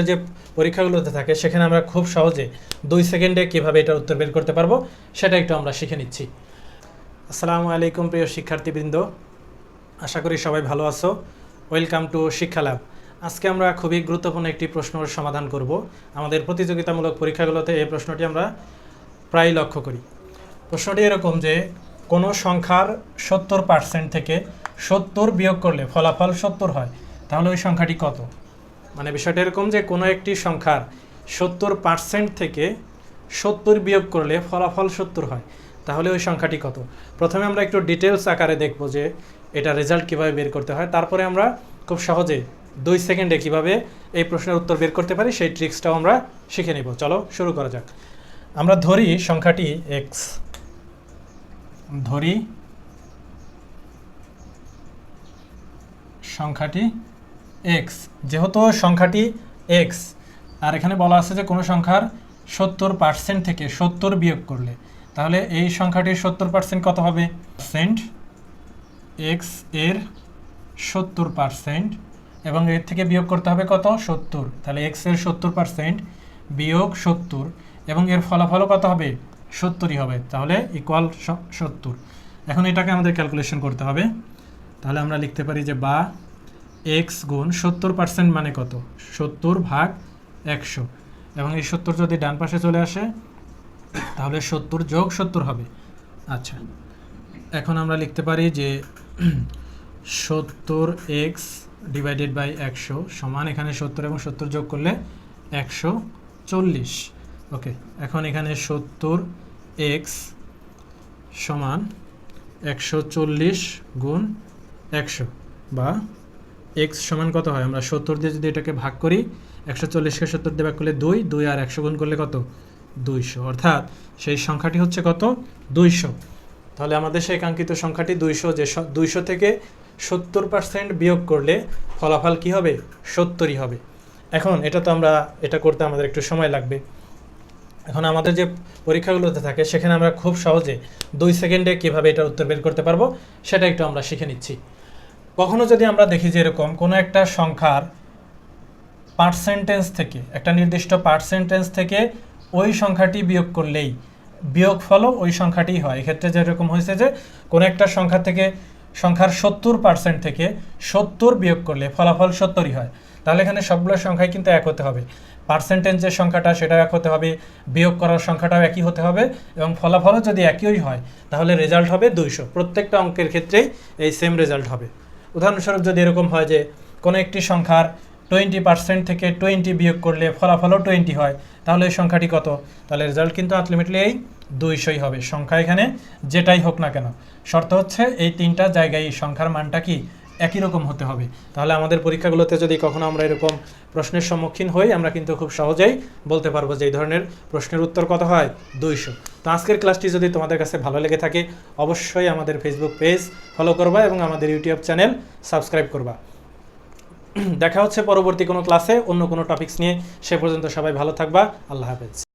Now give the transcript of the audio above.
যে পরীক্ষাগুলোতে থাকে সেখানে আমরা খুব সহজে 2 সেকেন্ডে কিভাবে এটার উত্তর বের করতে পারবো সেটা একটু আমরা শিখে নিচ্ছি। আসসালামু আলাইকুম প্রিয় শিক্ষার্থীবৃন্দ, আশা করি সবাই ভালো আছো। ওয়েলকাম টু শিক্ষা ল্যাব। আজকে আমরা খুবই গুরুত্বপূর্ণ একটি প্রশ্নের সমাধান করব। আমাদের প্রতিযোগিতামূলক পরীক্ষাগুলোতে এই প্রশ্নটি আমরা প্রায় লক্ষ্য করি। প্রশ্নটি এরকম যে কোনো সংখ্যার 70% থেকে 70 বিয়োগ করলে ফলাফল 70 হয়, তাহলে ওই সংখ্যাটি কত? মানে বিষয়টা এরকম যে কোনো একটি সংখ্যার 70% থেকে 70 বিয়োগ করলে ফলাফল 70 হয়, তাহলে ওই সংখ্যাটি কত? প্রথমে আমরা একটু ডিটেলস আকারে দেখব যে এটা রেজাল্ট কীভাবে বের করতে হয়, তারপরে আমরা খুব সহজে 2 সেকেন্ডে কীভাবে এই প্রশ্নের উত্তর বের করতে পারি সেই ট্রিক্সটাও আমরা শিখে নিব। চলো শুরু করা যাক। আমরা ধরি সংখ্যাটি এক্স, ধরি সংখ্যাটি এক্স। যেহেতু সংখ্যাটি এক্স আর এখানে বলা আছে যে কোনো সংখ্যার 70% থেকে 70 বিয়োগ করলে, তাহলে এই সংখ্যাটির 70% কত হবে? এক্স এর 70% এবং এর থেকে বিয়োগ করতে হবে কত? 70। তাহলে এক্স এর 70% বিয়োগ 70 এবং এর ফলাফলও কত হবে? 70ই হবে, তাহলে ইকুয়াল 70। এখন এটাকে আমাদের ক্যালকুলেশন করতে হবে। তাহলে আমরা লিখতে পারি যে বা এক্স গুণ 70% মানে কত? 70 ভাগ 100, এবং এই 70 যদি ডান পাশে চলে আসে তাহলে 70 যোগ 70 হবে। আচ্ছা, এখন আমরা লিখতে পারি যে 70x ডিভাইডেড বাই 100 সমান, এখানে 70 এবং 70 যোগ করলে 140। ওকে, এখন এখানে 70x সমান 140 গুণ 100, বা x সমান কত হয়? আমরা 70 দিয়ে যদি এটাকে ভাগ করি, 140কে 70 দিয়ে ভাগ করলে 2 আর 100 গুণ করলে কত? 200, অর্থাৎ সেই সংখ্যাটি হচ্ছে কত? 200। তাহলে আমাদের সেই কাঙ্ক্ষিত সংখ্যাটি 200, যে 200 থেকে 70% বিয়োগ করলে ফলাফল কি হবে? 70ই হবে। এখন এটা করতে আমাদের একটু সময় লাগবে। এখন আমাদের যে পরীক্ষাগুলোতে থাকে সেখানে আমরা খুব সহজে 2 সেকেন্ডে কিভাবে এটার উত্তর বের করতে পারবো সেটা একটু আমরা শিখে নিচ্ছি। কখনো যদি আমরা দেখি যে এরকম কোনো একটা সংখ্যার পার্সেন্টেজ থেকে, একটা নির্দিষ্ট পার্সেন্টেজ থেকে ওই সংখ্যাটি বিয়োগ করলেই বিয়োগফলও ওই সংখ্যাটিই হয়। এক্ষেত্রে যেরকম হয়েছে যে কোনো একটা সংখ্যা থেকে, সংখ্যার 70% থেকে 70 বিয়োগ করলে ফলাফল 70ই হয়, তাহলে এখানে সবগুলো সংখ্যাই কিন্তু এক হতে হবে। পার্সেন্টেজ যে সংখ্যাটা সেটাও এক হতে হবে, বিয়োগ করার সংখ্যাটাও একই হতে হবে, এবং ফলাফলও যদি একই হয় তাহলে রেজাল্ট হবে 200। প্রত্যেকটা অঙ্কের ক্ষেত্রেই এই সেম রেজাল্ট হবে। উদাহরণস্বরূপ যদি এরকম হয় যে কোনো একটি সংখ্যার 20% থেকে 20 বিয়োগ করলে ফলাফলও 20 হয়, তাহলে এই সংখ্যাটি কত? তাহলে রেজাল্ট কিন্তু আলটিমেটলি এই 200ই হবে। সংখ্যা এখানে যেটাই হোক না কেন, শর্ত হচ্ছে এই তিনটা জায়গায় সংখ্যার মানটা কি একই রকম হতে হবে। তাহলে আমাদের পরীক্ষাগুলোতে যদি কখনো আমরা এরকম প্রশ্নের সম্মুখীন হই, আমরা কিন্তু খুব সহজেই বলতে পারবো যে এই ধরনের প্রশ্নের উত্তর কত হয়? 200। তো আজকের ক্লাসটি যদি তোমাদের কাছে ভালো লেগে থাকে অবশ্যই আমাদের ফেসবুক পেজ ফলো করবা এবং আমাদের ইউটিউব চ্যানেল সাবস্ক্রাইব করবা। দেখা হচ্ছে পরবর্তী কোনো ক্লাসে অন্য কোনো টপিকস নিয়ে। সে পর্যন্ত সবাই ভালো থাকবা। আল্লাহ হাফেজ।